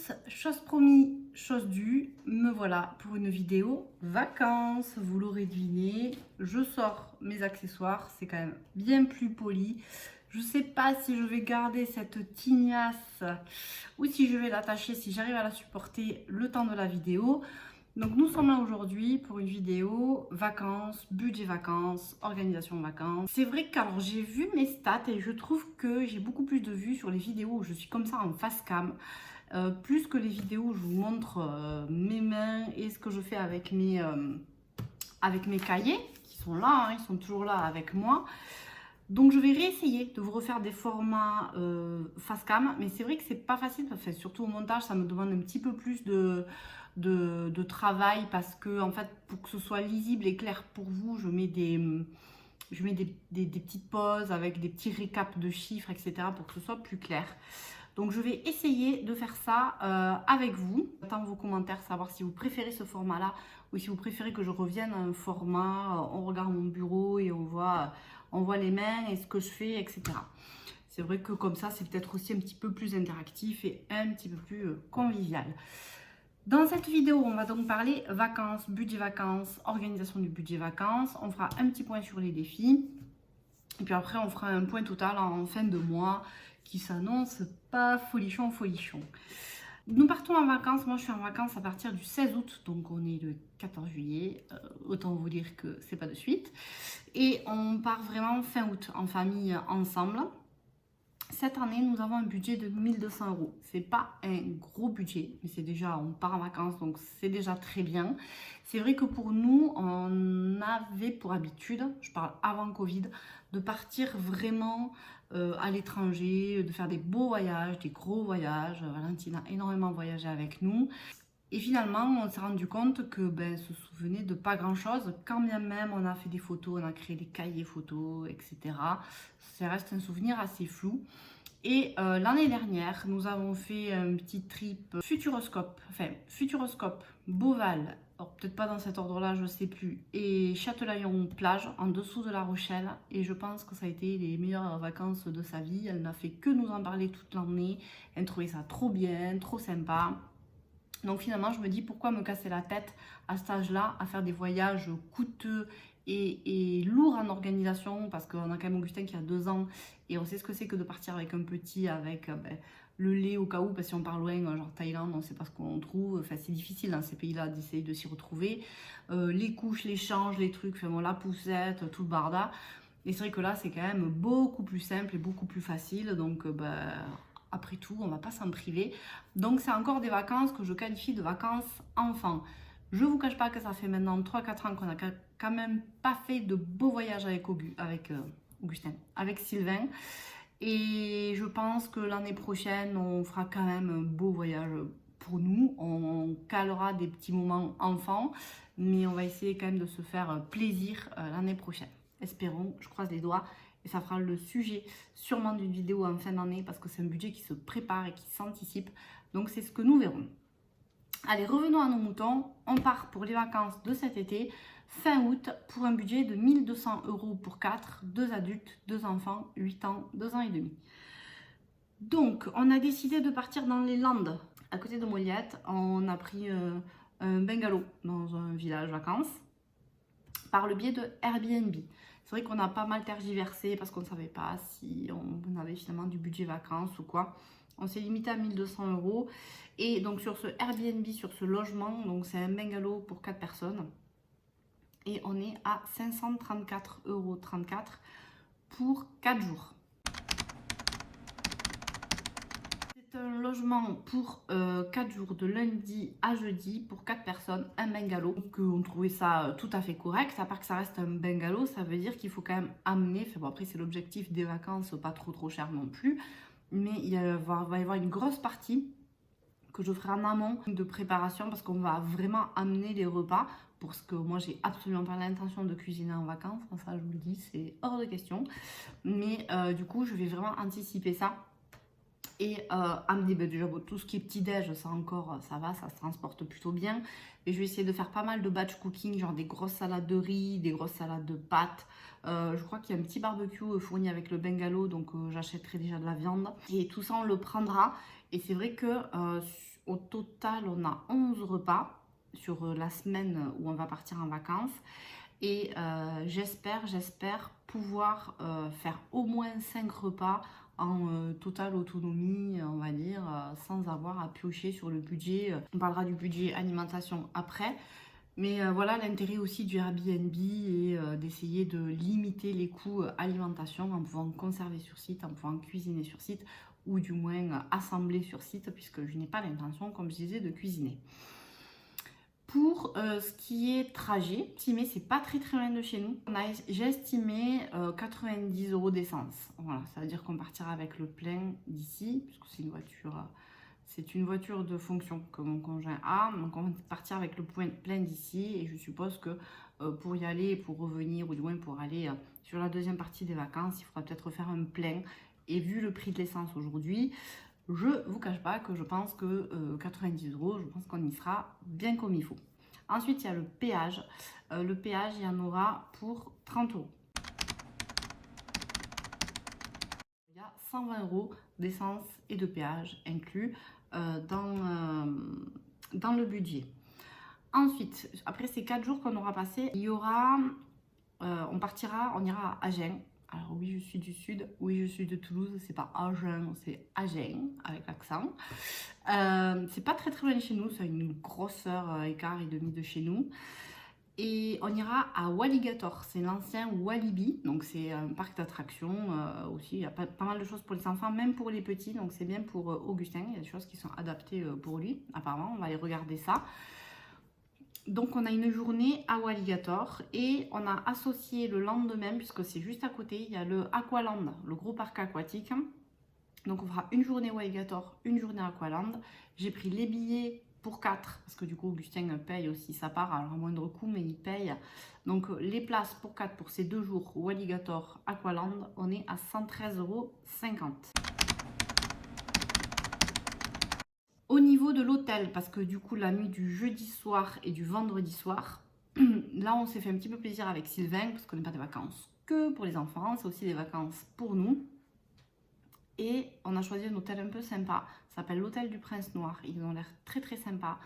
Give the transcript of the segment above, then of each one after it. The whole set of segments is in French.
tous, chose promis, chose due, me voilà pour une vidéo vacances. Vous l'aurez deviné, je sors mes accessoires, c'est quand même bien plus poli. Je sais pas si je vais garder cette tignasse ou si je vais l'attacher, si j'arrive à la supporter le temps de la vidéo. Donc nous sommes là aujourd'hui pour une vidéo vacances, budget vacances, organisation vacances. C'est vrai que alors j'ai vu mes stats et je trouve que j'ai beaucoup plus de vues sur les vidéos où je suis comme ça en face cam. Plus que les vidéos où je vous montre mes mains et ce que je fais avec mes cahiers qui sont là, hein, ils sont toujours là avec moi. Donc je vais réessayer de vous refaire des formats face cam, mais c'est vrai que c'est pas facile, enfin, surtout au montage, ça me demande un petit peu plus de travail parce que en fait pour que ce soit lisible et clair pour vous, je mets des petites pauses avec des petits récaps de chiffres, etc. pour que ce soit plus clair. Donc je vais essayer de faire ça avec vous. J'attends vos commentaires, savoir si vous préférez ce format-là ou si vous préférez que je revienne à un format, on regarde mon bureau et on voit les mains et ce que je fais, etc. C'est vrai que comme ça, c'est peut-être aussi un petit peu plus interactif et un petit peu plus convivial. Dans cette vidéo, on va donc parler vacances, budget vacances, organisation du budget vacances. On fera un petit point sur les défis. Et puis après, on fera un point total en fin de mois qui s'annonce pas folichon, folichon. Nous partons en vacances. Moi, je suis en vacances à partir du 16 août. Donc, on est le 14 juillet. Autant vous dire que c'est pas de suite. Et on part vraiment fin août en famille ensemble. Cette année, nous avons un budget de 1200 euros. C'est pas un gros budget, mais c'est déjà, on part en vacances, donc c'est déjà très bien. C'est vrai que pour nous, on avait pour habitude, je parle avant Covid, de partir vraiment à l'étranger, de faire des beaux voyages, des gros voyages. Valentine a énormément voyagé avec nous. Et finalement, on s'est rendu compte que se souvenait de pas grand-chose. Quand bien même on a fait des photos, on a créé des cahiers photos, etc. Ça reste un souvenir assez flou. Et l'année dernière, nous avons fait un petit trip Futuroscope, Beauval, alors peut-être pas dans cet ordre-là, je sais plus, et Châtelaillon-Plage, en dessous de La Rochelle. Et je pense que ça a été les meilleures vacances de sa vie. Elle n'a fait que nous en parler toute l'année. Elle trouvait ça trop bien, trop sympa. Donc finalement, je me dis pourquoi me casser la tête à cet âge-là à faire des voyages coûteux et lourds en organisation, parce qu'on a quand même Augustin qui a 2 ans et on sait ce que c'est que de partir avec un petit, avec le lait au cas où, parce que si on part loin, genre Thaïlande, on ne sait pas ce qu'on trouve. Enfin, c'est difficile dans ces pays-là d'essayer de s'y retrouver. Les couches, les changes, les trucs, enfin, bon, la poussette, tout le barda. Et c'est vrai que là, c'est quand même beaucoup plus simple et beaucoup plus facile. Donc, après tout, on ne va pas s'en priver. Donc, c'est encore des vacances que je qualifie de vacances enfants. Je ne vous cache pas que ça fait maintenant 3-4 ans qu'on n'a quand même pas fait de beaux voyages avec Augustin, avec Sylvain. Et je pense que l'année prochaine, on fera quand même un beau voyage pour nous. On calera des petits moments enfants, mais on va essayer quand même de se faire plaisir l'année prochaine. Espérons, je croise les doigts. Et ça fera le sujet sûrement d'une vidéo en fin d'année parce que c'est un budget qui se prépare et qui s'anticipe. Donc c'est ce que nous verrons. Allez, revenons à nos moutons. On part pour les vacances de cet été, fin août, pour un budget de 1200 euros pour 4, 2 adultes, 2 enfants, 8 ans, 2 ans et demi. Donc, on a décidé de partir dans les Landes, à côté de Moliette. On a pris un bungalow dans un village vacances par le biais de Airbnb. C'est vrai qu'on a pas mal tergiversé parce qu'on ne savait pas si on avait finalement du budget vacances ou quoi. On s'est limité à 1200 euros. Et donc sur ce Airbnb, sur ce logement, donc c'est un bungalow pour 4 personnes. Et on est à 534,34 euros pour 4 jours. C'est un logement pour 4 jours de lundi à jeudi pour 4 personnes, un bungalow. Donc on trouvait ça tout à fait correct. À part que ça reste un bungalow, ça veut dire qu'il faut quand même amener, enfin bon, après c'est l'objectif des vacances, pas trop cher non plus. Mais va y avoir une grosse partie que je ferai en amont de préparation parce qu'on va vraiment amener les repas pour ce que moi j'ai absolument pas l'intention de cuisiner en vacances, ça je vous le dis, c'est hors de question. Mais du coup je vais vraiment anticiper ça et amener déjà tout ce qui est petit déj, ça encore ça va, ça se transporte plutôt bien. Et je vais essayer de faire pas mal de batch cooking, genre des grosses salades de riz, des grosses salades de pâtes. Je crois qu'il y a un petit barbecue fourni avec le bungalow, donc j'achèterai déjà de la viande. Et tout ça on le prendra. Et c'est vrai que Au total, on a 11 repas sur la semaine où on va partir en vacances. Et j'espère pouvoir faire au moins 5 repas en totale autonomie, on va dire, sans avoir à piocher sur le budget. On parlera du budget alimentation après. Mais voilà, l'intérêt aussi du Airbnb est d'essayer de limiter les coûts alimentation en pouvant conserver sur site, en pouvant cuisiner sur site, ou du moins assembler sur site, puisque je n'ai pas l'intention, comme je disais, de cuisiner. Pour ce qui est trajet, estimé, c'est pas très loin de chez nous. J'ai estimé 90 € d'essence. Voilà, ça veut dire qu'on partira avec le plein d'ici, puisque c'est une voiture de fonction que mon conjoint a. Donc on va partir avec le plein d'ici et je suppose que pour y aller, pour revenir, ou du moins pour aller sur la deuxième partie des vacances, il faudra peut-être refaire un plein. Et vu le prix de l'essence aujourd'hui, je vous cache pas que je pense que 90 €, je pense qu'on y sera bien comme il faut. Ensuite, il y a le péage. Le péage, il y en aura pour 30 €. Il y a 120 € d'essence et de péage inclus dans le budget. Ensuite, après ces 4 jours qu'on aura passé, il y aura, on ira à Agen. Alors oui, je suis du sud, oui, je suis de Toulouse, c'est pas Agen, c'est Agen, avec l'accent. C'est pas très loin de chez nous, c'est une grosse heure écart et demie de chez nous. Et on ira à Walligator, c'est l'ancien Walibi, donc c'est un parc d'attractions aussi, il y a pas mal de choses pour les enfants, même pour les petits, donc c'est bien pour Augustin, il y a des choses qui sont adaptées pour lui, apparemment, on va aller regarder ça. Donc on a une journée à Walligator et on a associé le lendemain, puisque c'est juste à côté, il y a le Aqualand, le gros parc aquatique. Donc on fera une journée Walligator, une journée Aqualand. J'ai pris les billets pour 4, parce que du coup Augustin paye aussi sa part, alors à moindre coût, mais il paye. Donc les places pour 4 pour ces 2 jours, Walligator, Aqualand, on est à 113,50 €. Au niveau de l'hôtel, parce que du coup la nuit du jeudi soir et du vendredi soir, là on s'est fait un petit peu plaisir avec Sylvain, parce qu'on n'est pas des vacances que pour les enfants, c'est aussi des vacances pour nous. Et on a choisi un hôtel un peu sympa, ça s'appelle l'hôtel du Prince Noir, ils ont l'air très sympa.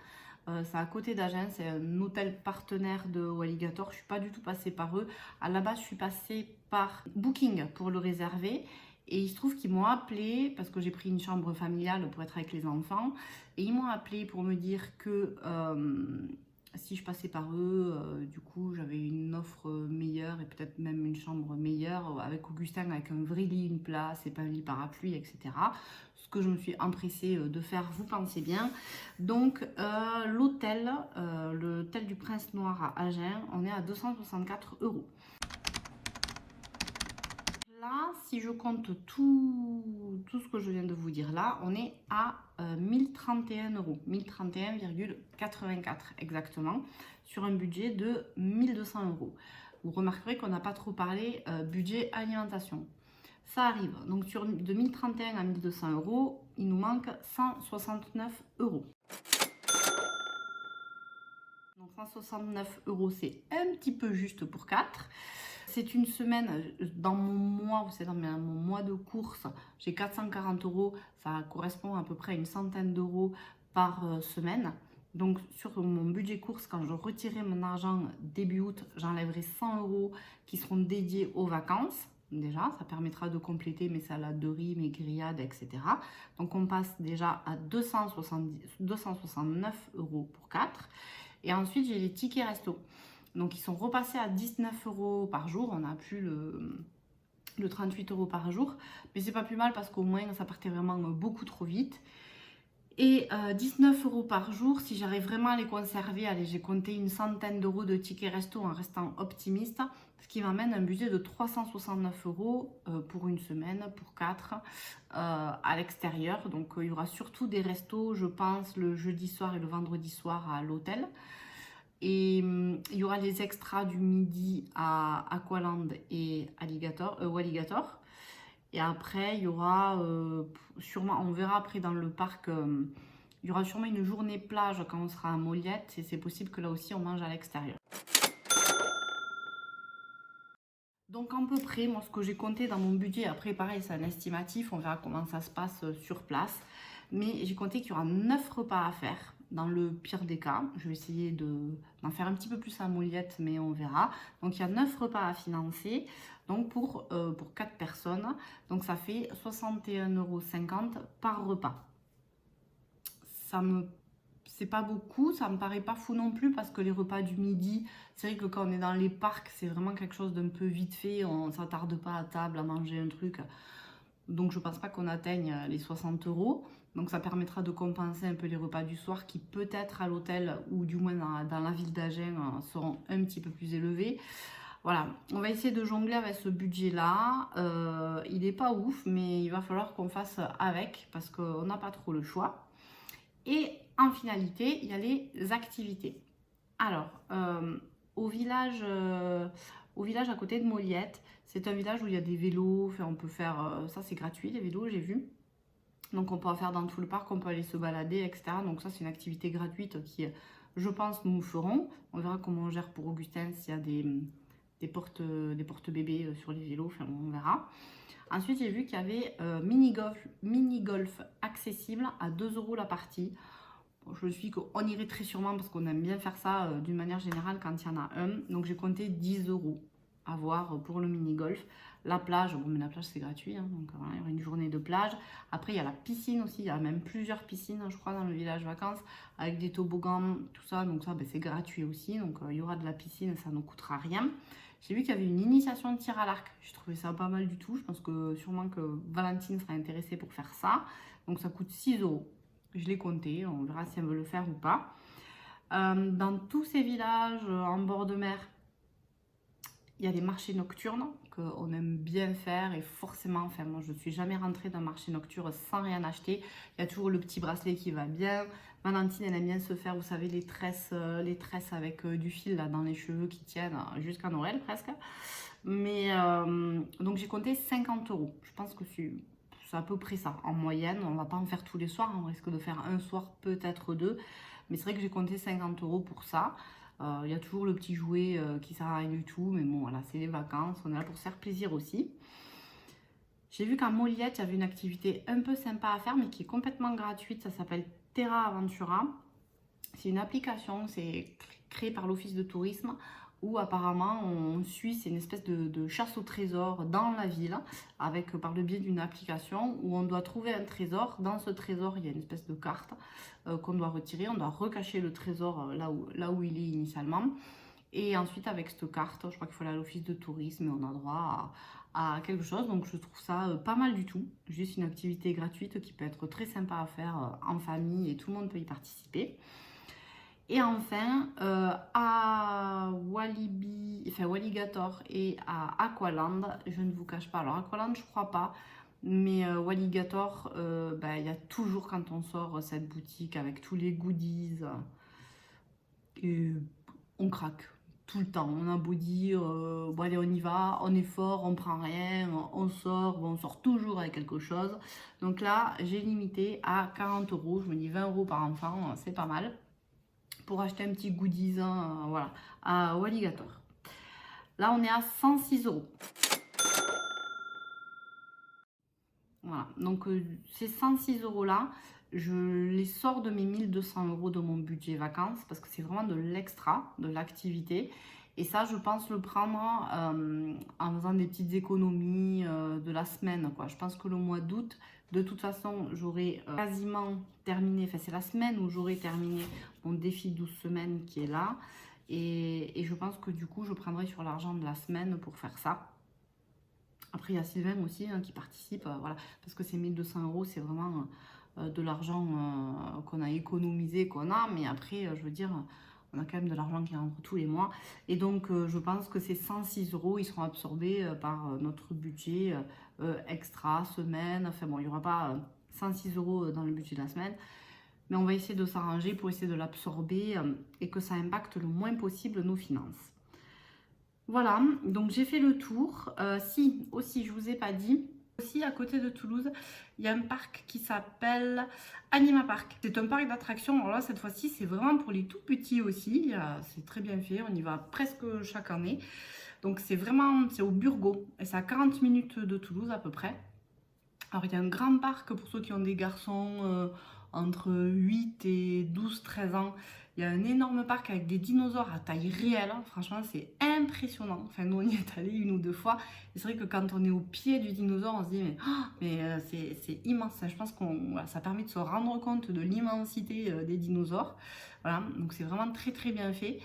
C'est à côté d'Agen, c'est un hôtel partenaire de Walligator, je ne suis pas du tout passée par eux. À la base, je suis passée par Booking pour le réserver. Et il se trouve qu'ils m'ont appelé, parce que j'ai pris une chambre familiale pour être avec les enfants, et ils m'ont appelé pour me dire que si je passais par eux, du coup j'avais une offre meilleure et peut-être même une chambre meilleure avec Augustin, avec un vrai lit, une place et pas un lit parapluie, etc. Ce que je me suis empressée de faire, vous pensez bien. Donc l'hôtel, l'hôtel du Prince Noir à Agen, on est à 264 €. Là, si je compte tout ce que je viens de vous dire là, on est à 1031 €, 1031,84 exactement, sur un budget de 1200 €. Vous remarquerez qu'on n'a pas trop parlé budget alimentation. Ça arrive, donc de 1031 à 1200 €, il nous manque 169 €. Donc 169 €, c'est un petit peu juste pour 4. C'est une semaine, dans mon mois, vous savez, dans mon mois de course, j'ai 440 €, ça correspond à peu près à une centaine d'euros par semaine. Donc sur mon budget course, quand je retirerai mon argent début août, j'enlèverai 100 € qui seront dédiés aux vacances. Déjà, ça permettra de compléter mes salades de riz, mes grillades, etc. Donc on passe déjà à 269 € pour 4. Et ensuite, j'ai les tickets resto. Donc, ils sont repassés à 19 € par jour. On n'a plus le 38 € par jour. Mais c'est pas plus mal parce qu'au moins, ça partait vraiment beaucoup trop vite. Et 19 € par jour, si j'arrive vraiment à les conserver, allez, j'ai compté une centaine d'euros de tickets resto en restant optimiste, ce qui m'amène à un budget de 369 € pour une semaine, pour 4, à l'extérieur. Donc il y aura surtout des restos, je pense, le jeudi soir et le vendredi soir à l'hôtel. Et il y aura les extras du midi à Aqualand et Walligator. Et après, il y aura sûrement, on verra après dans le parc, il y aura sûrement une journée plage quand on sera à Moliette. Et c'est possible que là aussi, on mange à l'extérieur. Donc à peu près, moi ce que j'ai compté dans mon budget, après pareil c'est un estimatif, on verra comment ça se passe sur place. mais j'ai compté qu'il y aura 9 repas à faire. Dans le pire des cas, je vais essayer d'en faire un petit peu plus à Moliette, mais on verra. Donc il y a 9 repas à financer, donc pour 4 personnes. Donc ça fait 61,50 € par repas. C'est pas beaucoup, ça me paraît pas fou non plus parce que les repas du midi, c'est vrai que quand on est dans les parcs, c'est vraiment quelque chose d'un peu vite fait, on s'attarde pas à table à manger un truc. Donc je pense pas qu'on atteigne les 60 €. Donc ça permettra de compenser un peu les repas du soir qui peut-être à l'hôtel ou du moins dans la ville d'Agen seront un petit peu plus élevés. Voilà, on va essayer de jongler avec ce budget-là. Il n'est pas ouf, mais il va falloir qu'on fasse avec parce qu'on n'a pas trop le choix. Et en finalité, il y a les activités. Alors, au village à côté de Moliette, c'est un village où il y a des vélos. Enfin, on peut faire, ça c'est gratuit, les vélos, j'ai vu. Donc on peut en faire dans tout le parc, on peut aller se balader, etc. Donc ça c'est une activité gratuite qui, je pense, nous ferons. On verra comment on gère pour Augustin s'il y a des portes bébés sur les vélos, enfin on verra. Ensuite j'ai vu qu'il y avait mini-golf accessible à 2 € la partie. Bon, je me suis dit qu'on irait très sûrement parce qu'on aime bien faire ça d'une manière générale quand il y en a un. Donc j'ai compté 10 € à voir pour le mini-golf. La plage, bon mais la plage c'est gratuit, hein, donc voilà, il y aura une journée de plage. Après il y a la piscine aussi, il y a même plusieurs piscines je crois dans le village vacances avec des toboggans, tout ça, donc ça ben, c'est gratuit aussi. Donc il y aura de la piscine, ça ne coûtera rien. J'ai vu qu'il y avait une initiation de tir à l'arc, j'ai trouvé ça pas mal du tout. Je pense que sûrement que Valentine sera intéressée pour faire ça. Donc ça coûte 6 €. Je l'ai compté, on verra si elle veut le faire ou pas. Dans tous ces villages en bord de mer, il y a des marchés nocturnes qu'on aime bien faire et forcément, enfin moi je ne suis jamais rentrée dans un marché nocturne sans rien acheter. Il y a toujours le petit bracelet qui va bien. Valentine elle aime bien se faire, vous savez, les tresses avec du fil là, dans les cheveux qui tiennent jusqu'à Noël presque. Mais donc j'ai compté 50 €. Je pense que c'est à peu près ça en moyenne. On va pas en faire tous les soirs, on risque de faire un soir, peut-être deux. Mais c'est vrai que j'ai compté 50 € pour ça. Il y a toujours le petit jouet qui sert à rien du tout, mais bon voilà, c'est les vacances, on est là pour se faire plaisir aussi. J'ai vu qu'à Moliette, il y avait une activité un peu sympa à faire, mais qui est complètement gratuite, ça s'appelle Terra Aventura. C'est une application, c'est créé par l'office de tourisme, où apparemment on suit, c'est une espèce de chasse au trésor dans la ville, avec par le biais d'une application où on doit trouver un trésor. Dans ce trésor, il y a une espèce de carte qu'on doit retirer, on doit recacher le trésor là où il est initialement. Et ensuite, avec cette carte, je crois qu'il faut aller à l'office de tourisme et on a droit à quelque chose. Donc je trouve ça pas mal du tout. Juste une activité gratuite qui peut être très sympa à faire en famille et tout le monde peut y participer. Et enfin, à Walligator et à Aqualand, je ne vous cache pas. Alors, Aqualand, je crois pas. Mais Walligator, il y a toujours quand on sort cette boutique avec tous les goodies. Et on craque tout le temps. On a beau dire, bon allez, on y va, on est fort, on prend rien, on sort, bon, on sort toujours avec quelque chose. Donc là, j'ai limité à 40 €. Je me dis 20 € par enfant, c'est pas mal pour acheter un petit goodies voilà, à Walligator. Là, on est à 106 €. Voilà, donc ces 106 € là, je les sors de mes 1200 € de mon budget vacances parce que c'est vraiment de l'extra, de l'activité. Et ça, je pense le prendre en faisant des petites économies de la semaine, quoi. Je pense que le mois d'août, de toute façon, j'aurai quasiment terminé, enfin c'est la semaine où j'aurai terminé mon défi 12 semaines qui est là. Et je pense que du coup, je prendrai sur l'argent de la semaine pour faire ça. Après, il y a Sylvain aussi qui participe, voilà, parce que ces 1200 €, c'est vraiment de l'argent qu'on a économisé, qu'on a. Mais après, je veux dire, on a quand même de l'argent qui rentre tous les mois. Et donc, je pense que ces 106 €, ils seront absorbés par notre budget extra, semaine. Enfin bon, il n'y aura pas 106 € dans le budget de la semaine. Mais on va essayer de s'arranger pour essayer de l'absorber et que ça impacte le moins possible nos finances. Voilà, donc j'ai fait le tour. Si, aussi, je vous ai pas dit, aussi à côté de Toulouse, il y a un parc qui s'appelle Anima Park. C'est un parc d'attractions. Alors là, cette fois-ci, c'est vraiment pour les tout petits aussi. C'est très bien fait, on y va presque chaque année. Donc c'est au Burgo et c'est à 40 minutes de Toulouse à peu près. Alors il y a un grand parc pour ceux qui ont des garçons entre 8 et 12-13 ans. Il y a un énorme parc avec des dinosaures à taille réelle. Franchement, c'est impressionnant. Enfin, nous, on y est allé 1 ou 2 fois. Et c'est vrai que quand on est au pied du dinosaure, on se dit, c'est immense. Je pense que voilà, ça permet de se rendre compte de l'immensité des dinosaures. Voilà, donc c'est vraiment très très bien fait.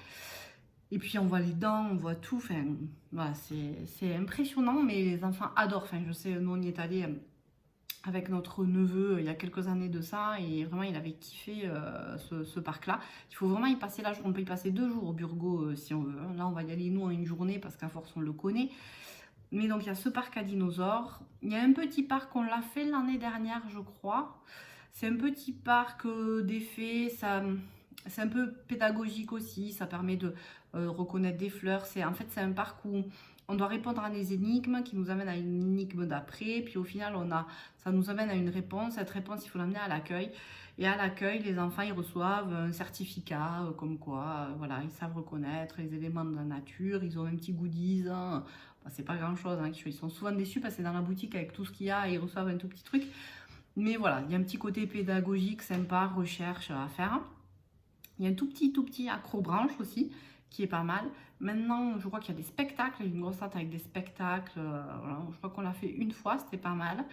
Et puis on voit les dents, on voit tout. Enfin, voilà, c'est impressionnant, mais les enfants adorent. Enfin, je sais, nous, on y est allé avec notre neveu il y a quelques années de ça, et vraiment il avait kiffé ce parc-là. Il faut vraiment y passer là, on peut y passer 2 jours au Burgo si on veut. Là on va y aller nous en une journée parce qu'à force on le connaît. Mais donc il y a ce parc à dinosaures. Il y a un petit parc, on l'a fait l'année dernière je crois. C'est un petit parc d'effets, c'est un peu pédagogique aussi, ça permet de reconnaître des fleurs. En fait c'est un parc où on doit répondre à des énigmes qui nous amènent à une énigme d'après. Puis au final, ça nous amène à une réponse. Cette réponse, il faut l'amener à l'accueil. Et à l'accueil, les enfants, ils reçoivent un certificat comme quoi, voilà, ils savent reconnaître les éléments de la nature. Ils ont un petit goodies. Hein. Bah, c'est pas grand-chose. Hein. Ils sont souvent déçus parce que c'est dans la boutique avec tout ce qu'il y a et ils reçoivent un tout petit truc. Mais voilà, il y a un petit côté pédagogique, sympa, recherche à faire. Il y a un tout petit accrobranche aussi, qui est pas mal. Maintenant, je crois qu'il y a des spectacles, une grosse salle avec des spectacles. Voilà. Je crois qu'on l'a fait 1 fois, c'était pas mal.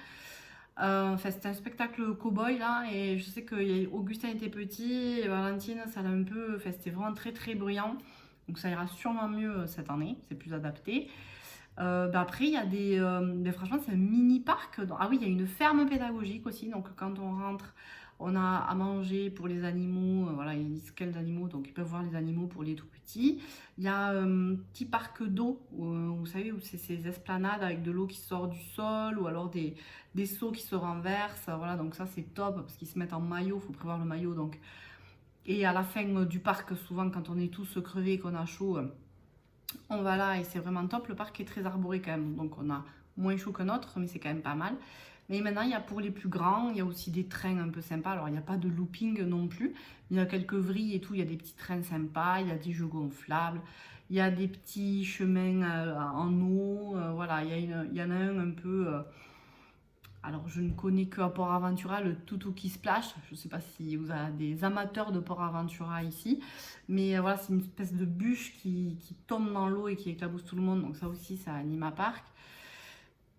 Enfin, c'était un spectacle cow-boy là, et je sais que Augustin était petit, et Valentine, ça l'a un peu. Enfin, c'était vraiment très très bruyant. Donc ça ira sûrement mieux cette année, c'est plus adapté. Après, il y a franchement, c'est un mini parc. Ah oui, il y a une ferme pédagogique aussi. Donc quand on rentre, on a à manger pour les animaux. Voilà, ils disent quels animaux, donc ils peuvent voir les animaux pour les tout petits. Il y a un petit parc d'eau, vous savez, où c'est ces esplanades avec de l'eau qui sort du sol, ou alors des seaux qui se renversent. Voilà, donc ça c'est top parce qu'ils se mettent en maillot, il faut prévoir le maillot. Donc. Et à la fin du parc, souvent quand on est tous crevés et qu'on a chaud, on va là et c'est vraiment top. Le parc est très arboré quand même, donc on a moins chaud qu'un autre, mais c'est quand même pas mal. Mais maintenant, il y a pour les plus grands, il y a aussi des trains un peu sympas. Alors, il n'y a pas de looping non plus. Il y a quelques vrilles et tout. Il y a des petits trains sympas. Il y a des jeux gonflables. Il y a des petits chemins en eau. Voilà, il y en a un peu... alors, je ne connais que à Port Aventura, le Tutuki Splash. Je ne sais pas si vous avez des amateurs de Port Aventura ici. Mais voilà, c'est une espèce de bûche qui tombe dans l'eau et qui éclabousse tout le monde. Donc ça aussi, ça anime à parc.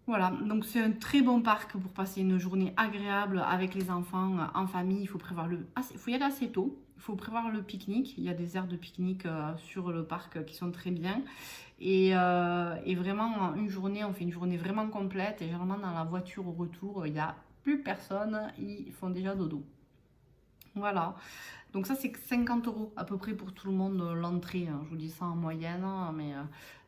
Voilà, donc c'est un très bon parc pour passer une journée agréable avec les enfants en famille. Il faut prévoir il faut y aller assez tôt. Il faut prévoir le pique-nique. Il y a des aires de pique-nique sur le parc qui sont très bien. Et vraiment, une journée, on fait une journée vraiment complète. Et généralement, dans la voiture au retour, il n'y a plus personne. Ils font déjà dodo. Voilà. Donc ça, c'est 50 € à peu près pour tout le monde l'entrée. Hein. Je vous dis ça en moyenne, hein, mais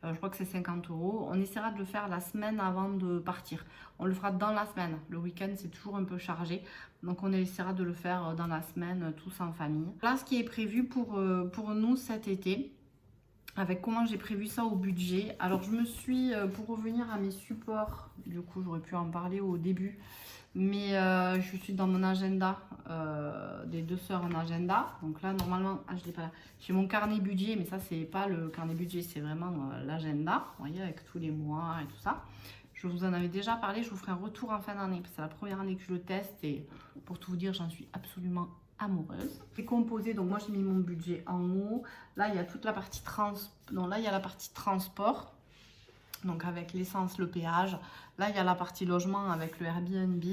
je crois que c'est 50 €. On essaiera de le faire la semaine avant de partir. On le fera dans la semaine. Le week-end, c'est toujours un peu chargé. Donc on essaiera de le faire dans la semaine, tous en famille. Là, ce qui est prévu pour nous cet été, avec comment j'ai prévu ça au budget. Alors je me suis, pour revenir à mes supports, du coup j'aurais pu en parler au début, mais je suis dans mon agenda, des 2 sœurs en agenda. Donc là normalement, je l'ai pas là. J'ai mon carnet budget, mais ça c'est pas le carnet budget, c'est vraiment l'agenda, vous voyez, avec tous les mois et tout ça. Je vous en avais déjà parlé, je vous ferai un retour en fin d'année, parce que c'est la première année que je le teste, et pour tout vous dire, j'en suis absolument amoureuse. C'est composé, donc moi j'ai mis mon budget en haut. Là il y a toute la partie là il y a la partie transport, donc avec l'essence, le péage. Là il y a la partie logement avec le Airbnb.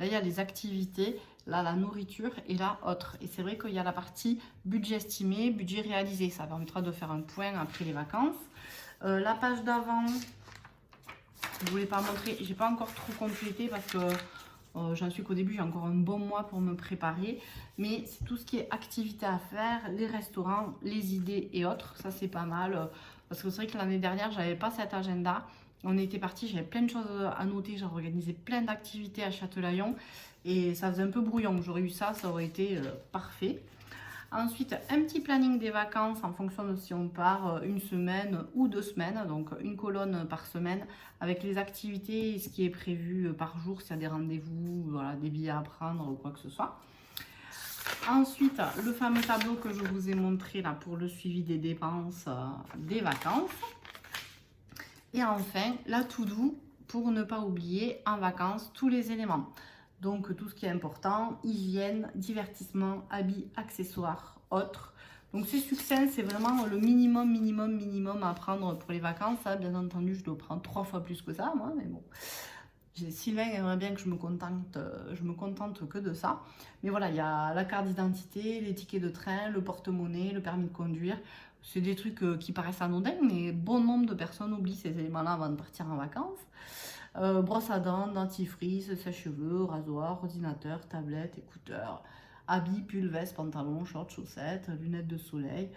Là il y a les activités, là la nourriture, et là autre. Et c'est vrai qu'il y a la partie budget estimé, budget réalisé. Ça permettra de faire un point après les vacances. La page d'avant, je ne voulais pas montrer, j'ai pas encore trop complété parce que j'en suis qu'au début, j'ai encore un bon mois pour me préparer. Mais c'est tout ce qui est activité à faire, les restaurants, les idées et autres. Ça, c'est pas mal. Parce que c'est vrai que l'année dernière, j'avais pas cet agenda. On était parti, j'avais plein de choses à noter. J'ai organisé plein d'activités à Châtelaillon. Et ça faisait un peu brouillon. J'aurais eu ça, ça aurait été parfait. Ensuite, un petit planning des vacances en fonction de si on part 1 semaine ou 2 semaines. Donc, une colonne par semaine avec les activités et ce qui est prévu par jour, s'il y a des rendez-vous, voilà, des billets à prendre ou quoi que ce soit. Ensuite, le fameux tableau que je vous ai montré là pour le suivi des dépenses des vacances. Et enfin, la to-do pour ne pas oublier en vacances tous les éléments. Donc tout ce qui est important, hygiène, divertissement, habits, accessoires, autres. Donc c'est succinct, c'est vraiment le minimum à prendre pour les vacances. Ça, bien entendu, je dois prendre 3 fois plus que ça, moi, mais bon. Sylvain aimerait bien que je me contente que de ça. Mais voilà, il y a la carte d'identité, les tickets de train, le porte-monnaie, le permis de conduire. C'est des trucs qui paraissent anodins, mais bon nombre de personnes oublient ces éléments-là avant de partir en vacances. Brosse à dents, dentifrice, sèche-cheveux, rasoir, ordinateur, tablette, écouteurs, habits, pull, veste, pantalon, shorts, chaussettes, lunettes de soleil,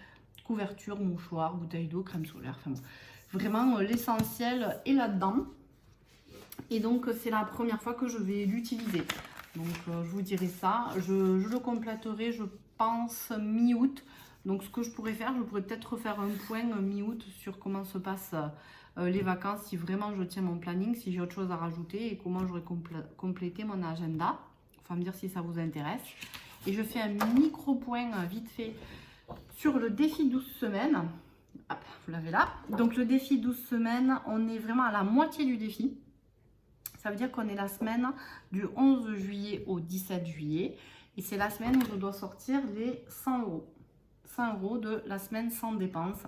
couverture, mouchoir, bouteille d'eau, crème solaire. Enfin bon, vraiment l'essentiel est là-dedans. Et donc c'est la première fois que je vais l'utiliser. Donc je vous dirai ça. Je le compléterai, je pense, mi-août. Donc ce que je pourrais faire, je pourrais peut-être refaire un point mi-août sur comment se passent les vacances, si vraiment je tiens mon planning, si j'ai autre chose à rajouter et comment j'aurais complété mon agenda. Enfin me dire si ça vous intéresse. Et je fais un micro point vite fait sur le défi 12 semaines. Hop, vous l'avez là. Donc le défi 12 semaines, on est vraiment à la moitié du défi. Ça veut dire qu'on est la semaine du 11 juillet au 17 juillet. Et c'est la semaine où je dois sortir les 100 euros. 100 euros de la semaine sans dépenses.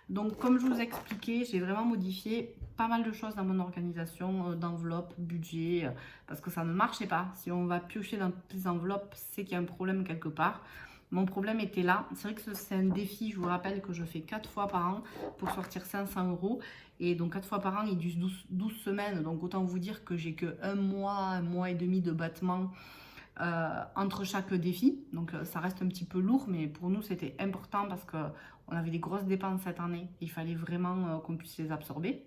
Donc comme je vous expliquais, j'ai vraiment modifié pas mal de choses dans mon organisation, d'enveloppe, budget, parce que ça ne marchait pas. Si on va piocher dans toutes les enveloppes, c'est qu'il y a un problème quelque part. Mon problème était là. C'est vrai que c'est un défi, je vous rappelle que je fais 4 fois par an pour sortir 500 euros. Et donc 4 fois par an, il dure 12 semaines. Donc autant vous dire que j'ai que un mois et demi de battement entre chaque défi. Donc ça reste un petit peu lourd, mais pour nous c'était important parce qu'on avait des grosses dépenses cette année. Il fallait vraiment qu'on puisse les absorber.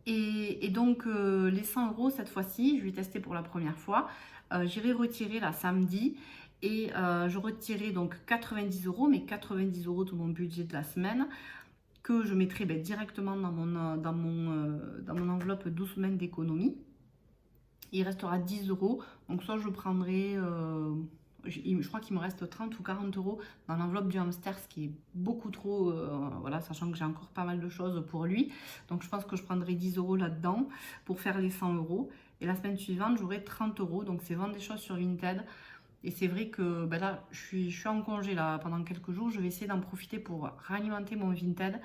Et donc les 100 euros cette fois-ci, je vais tester pour la première fois. J'irai retirer la samedi. Et je retirerai donc 90 euros, mais 90 euros de mon budget de la semaine, que je mettrai directement dans mon enveloppe 12 semaines d'économie. Il restera 10 euros, donc soit je prendrai, je crois qu'il me reste 30 ou 40 euros dans l'enveloppe du hamster, ce qui est beaucoup trop, voilà, sachant que j'ai encore pas mal de choses pour lui. Donc je pense que je prendrai 10 euros là-dedans pour faire les 100 euros. Et la semaine suivante, j'aurai 30 euros, donc c'est vendre des choses sur Vinted. Et c'est vrai que là, je suis en congé là, pendant quelques jours. Je vais essayer d'en profiter pour réalimenter mon Vinted.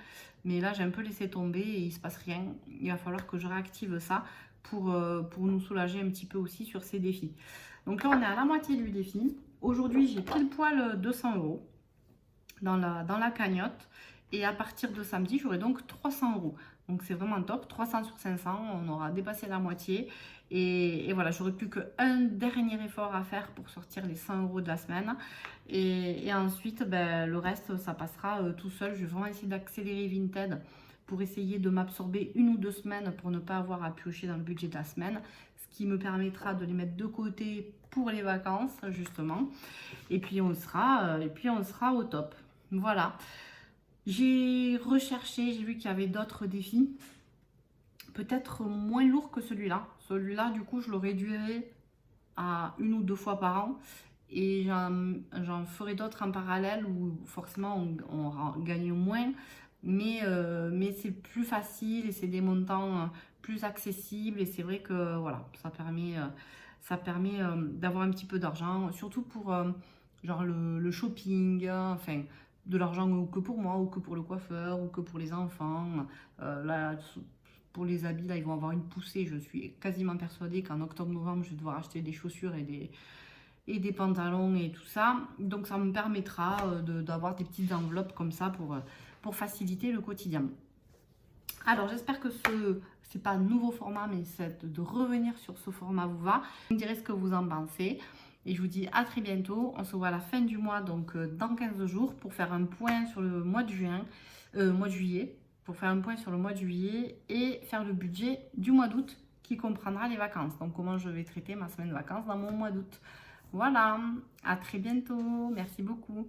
Mais là, j'ai un peu laissé tomber et il ne se passe rien. Il va falloir que je réactive ça pour nous soulager un petit peu aussi sur ces défis. Donc là, on est à la moitié du défi. Aujourd'hui, j'ai pile poil 200 euros dans la cagnotte. Et à partir de samedi, j'aurai donc 300 euros. Donc c'est vraiment top. 300 sur 500, on aura dépassé la moitié. Et voilà, j'aurai plus qu'un dernier effort à faire pour sortir les 100 euros de la semaine. Et ensuite, le reste, ça passera tout seul. Je vais vraiment essayer d'accélérer Vinted pour essayer de m'absorber 1 ou 2 semaines pour ne pas avoir à piocher dans le budget de la semaine. Ce qui me permettra de les mettre de côté pour les vacances, justement. Et puis on sera au top. Voilà. J'ai recherché, j'ai vu qu'il y avait d'autres défis. Peut-être moins lourd que celui-là. Celui-là, du coup, je le réduirai à 1 ou 2 fois par an. Et j'en ferai d'autres en parallèle où forcément on gagne moins. Mais c'est plus facile et c'est des montants plus accessibles. Et c'est vrai que voilà, ça permet d'avoir un petit peu d'argent. Surtout pour genre le shopping, enfin de l'argent ou que pour moi, ou que pour le coiffeur, ou que pour les enfants. Là, pour les habits, là, ils vont avoir une poussée. Je suis quasiment persuadée qu'en octobre-novembre, je vais devoir acheter des chaussures et des pantalons et tout ça. Donc, ça me permettra d'avoir des petites enveloppes comme ça pour faciliter le quotidien. Alors, j'espère que c'est pas un nouveau format, mais de revenir sur ce format vous va. Vous me direz ce que vous en pensez. Et je vous dis à très bientôt. On se voit à la fin du mois, donc dans 15 jours, pour faire un point sur le mois de juillet. Pour faire un point sur le mois de juillet et faire le budget du mois d'août qui comprendra les vacances. Donc, comment je vais traiter ma semaine de vacances dans mon mois d'août. Voilà, à très bientôt. Merci beaucoup.